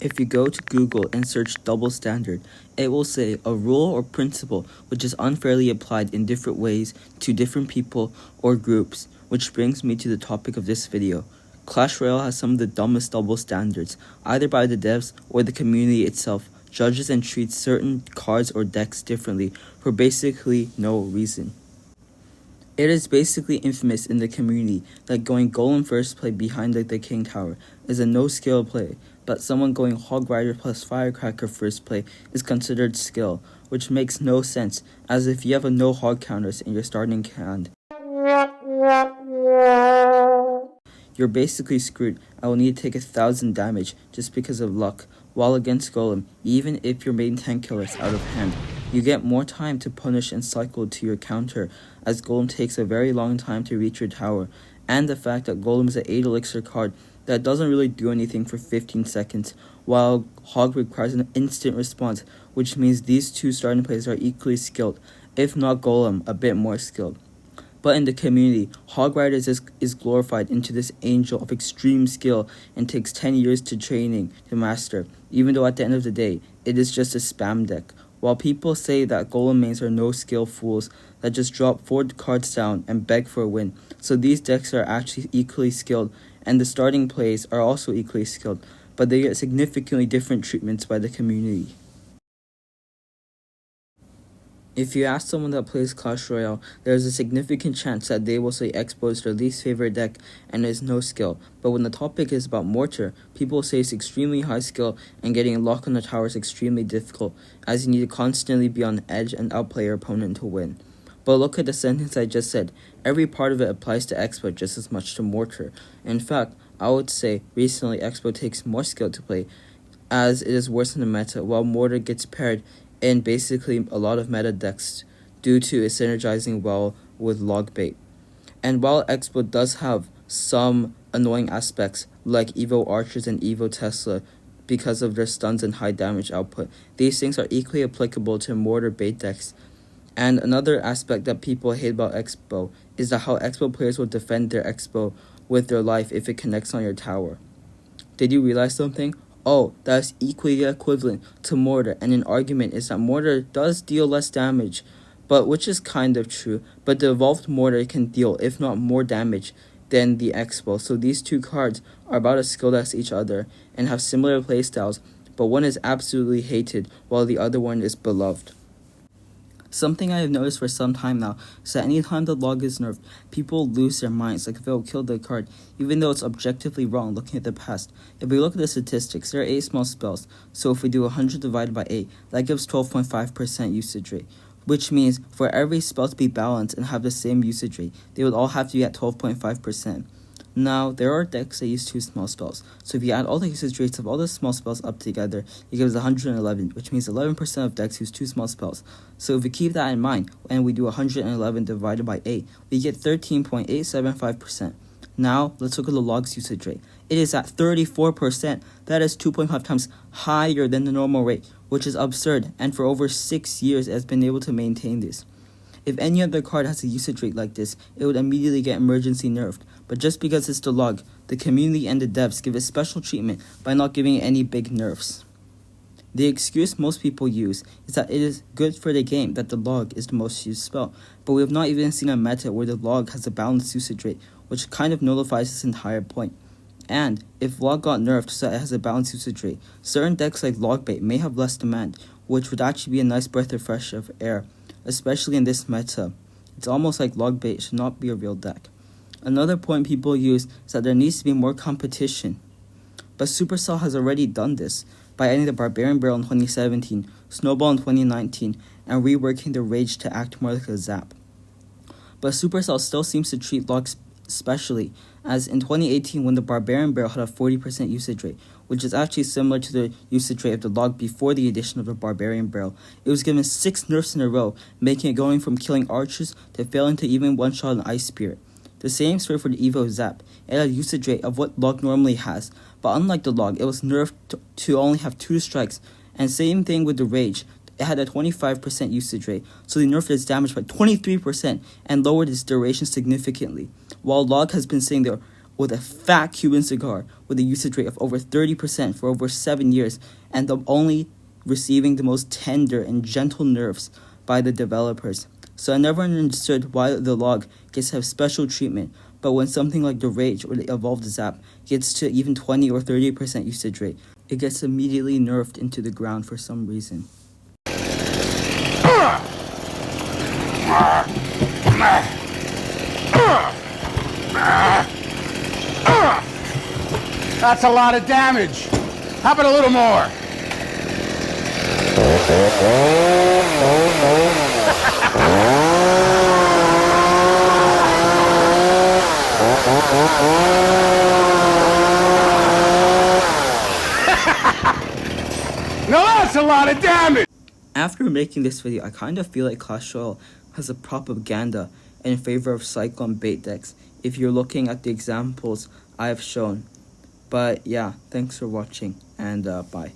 If you go to Google and search double standard, it will say a rule or principle which is unfairly applied in different ways to different people or groups, which brings me to the topic of this video. Clash Royale has some of the dumbest double standards, either by the devs or the community itself, judges and treats certain cards or decks differently for basically no reason. It is basically infamous in the community that going Golem first play behind the King Tower is a no-skill play, but someone going Hog Rider plus Firecracker first play is considered skill, which makes no sense, as if you have a no hog counters in your starting hand, you're basically screwed and will need to take 1,000 damage just because of luck, while against Golem, even if your main tank killer is out of hand, you get more time to punish and cycle to your counter, as Golem takes a very long time to reach your tower, and the fact that Golem is an 8 elixir card that doesn't really do anything for 15 seconds, while Hog requires an instant response, which means these two starting players are equally skilled, if not Golem, a bit more skilled. But in the community, Hog Rider is glorified into this angel of extreme skill and takes 10 years to training to master, even though at the end of the day, it is just a spam deck. While people say that Golem mains are no-skill fools that just drop 4 cards down and beg for a win, so these decks are actually equally skilled, and the starting plays are also equally skilled, but they get significantly different treatments by the community. If you ask someone that plays Clash Royale, there is a significant chance that they will say xbow is their least favorite deck and is no skill. But when the topic is about Mortar, people say it's extremely high skill and getting a lock on the tower is extremely difficult, as you need to constantly be on edge and outplay your opponent to win. But look at the sentence I just said. Every part of it applies to xbow just as much to Mortar. In fact, I would say recently xbow takes more skill to play, as it is worse in the meta, while Mortar gets paired in basically a lot of meta decks due to it synergizing well with log bait. And while xbow does have some annoying aspects like Evo Archers and Evo Tesla because of their stuns and high damage output, these things are equally applicable to Mortar bait decks. And another aspect that people hate about xbow is that how xbow players will defend their xbow with their life if it connects on your tower. Did you realize something? Oh, that is equally equivalent to Mortar, and an argument is that Mortar does deal less damage, but which is kind of true, but the evolved Mortar can deal, if not more damage, than the xbow, so these two cards are about as skilled as each other, and have similar playstyles, but one is absolutely hated, while the other one is beloved. Something I have noticed for some time now is that anytime the log is nerfed, people lose their minds, like if it will kill the card, even though it's objectively wrong looking at the past. If we look at the statistics, there are 8 small spells, so if we do 100 divided by 8, that gives 12.5% usage rate, which means for every spell to be balanced and have the same usage rate, they would all have to be at 12.5%. Now, there are decks that use 2 small spells, so if you add all the usage rates of all the small spells up together, it gives 111, which means 11% of decks use 2 small spells. So if we keep that in mind, and we do 111 divided by 8, we get 13.875%. Now, let's look at the log's usage rate. It is at 34%. That is 2.5 times higher than the normal rate, which is absurd, and for over 6 years it has been able to maintain this. If any other card has a usage rate like this, it would immediately get emergency nerfed, but just because it's the log, the community and the devs give it special treatment by not giving it any big nerfs. The excuse most people use is that it is good for the game that the log is the most used spell, but we have not even seen a meta where the log has a balanced usage rate, which kind of nullifies this entire point. And if log got nerfed so that it has a balanced usage rate, certain decks like log bait may have less demand, which would actually be a nice breath of fresh air, especially in this meta. It's almost like log bait should not be a real deck. Another point people use is that there needs to be more competition. But Supercell has already done this by adding the Barbarian Barrel in 2017, Snowball in 2019, and reworking the Rage to act more like a zap. But Supercell still seems to treat logs specially, as in 2018 when the Barbarian Barrel had a 40% usage rate, which is actually similar to the usage rate of the log before the addition of the Barbarian Barrel. It was given 6 nerfs in a row, making it going from killing archers to failing to even one-shot an Ice Spirit. The same story for the Evo Zap. It had a usage rate of what log normally has, but unlike the log, it was nerfed to only have 2 strikes, and same thing with the Rage. It had a 25% usage rate, so they nerfed its damage by 23% and lowered its duration significantly. While log has been sitting there with a fat Cuban cigar with a usage rate of over 30% for over 7 years, and only receiving the most tender and gentle nerfs by the developers. So I never understood why the log gets to have special treatment, but when something like the Rage or the Evolved Zap gets to even 20 or 30% usage rate, it gets immediately nerfed into the ground for some reason. That's a lot of damage. How about a little more? No, that's a lot of damage. After making this video, I kind of feel like Clash Royale has a propaganda in favor of Cyclone bait decks if you're looking at the examples I have shown. But yeah, thanks for watching, and bye.